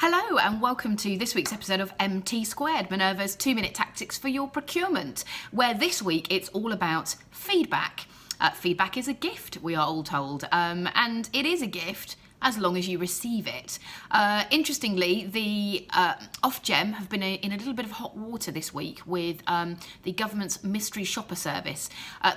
Hello and welcome to this week's episode of MT2, Minerva's 2-minute tactics for your procurement, where this week it's all about feedback. Feedback is a gift, we are all told, and it is a gift as long as you receive it. Interestingly, the Ofgem have been in a little bit of hot water this week with the government's mystery shopper service.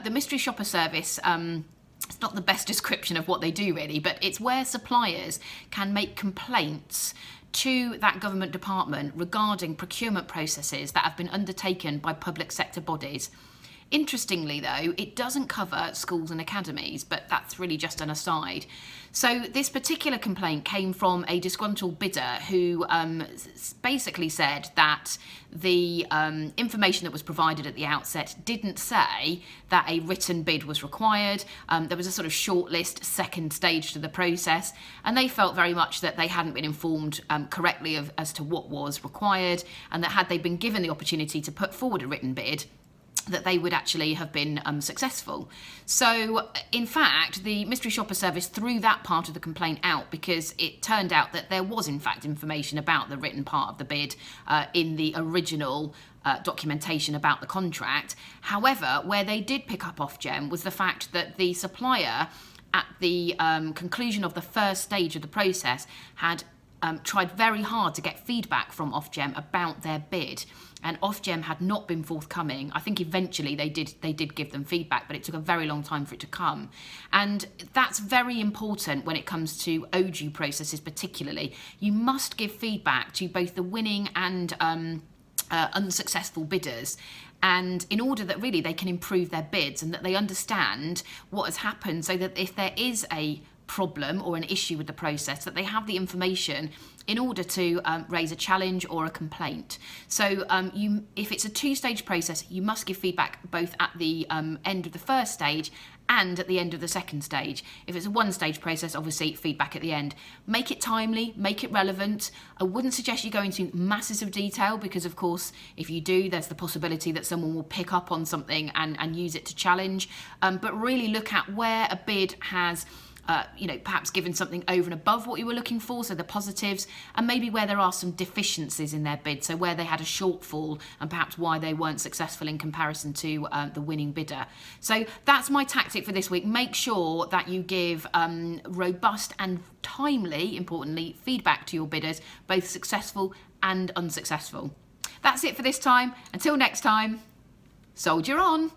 The mystery shopper service, it's not the best description of what they do really, but it's where suppliers can make complaints to that government department regarding procurement processes that have been undertaken by public sector bodies. Interestingly though, it doesn't cover schools and academies, but that's really just an aside. So this particular complaint came from a disgruntled bidder who basically said that the information that was provided at the outset didn't say that a written bid was required. There was a sort of shortlist second stage to the process, and they felt very much that they hadn't been informed correctly as to what was required, and that had they been given the opportunity to put forward a written bid, that they would actually have been successful. So in fact, the mystery shopper service threw that part of the complaint out because it turned out that there was in fact information about the written part of the bid in the original documentation about the contract. However, where they did pick up Ofgem was the fact that the supplier at the conclusion of the first stage of the process had tried very hard to get feedback from Ofgem about their bid, and Ofgem had not been forthcoming. I think eventually they did give them feedback, but it took a very long time for it to come. And that's very important when it comes to OJU processes particularly. You must give feedback to both the winning and unsuccessful bidders, and in order that really they can improve their bids and that they understand what has happened, so that if there is a problem or an issue with the process, that they have the information in order to raise a challenge or a complaint. So if it's a two-stage process, you must give feedback both at the end of the first stage and at the end of the second stage. If it's a one-stage process, obviously feedback at the end. Make it timely, make it relevant. I wouldn't suggest you go into masses of detail because, of course, if you do, there's the possibility that someone will pick up on something and use it to challenge. But really look at where a bid has perhaps given something over and above what you were looking for, so the positives, and maybe where there are some deficiencies in their bid, so where they had a shortfall and perhaps why they weren't successful in comparison to the winning bidder. So that's my tactic for this week. Make sure that you give robust and timely, importantly, feedback to your bidders, both successful and unsuccessful. That's it for this time. Until next time, soldier on.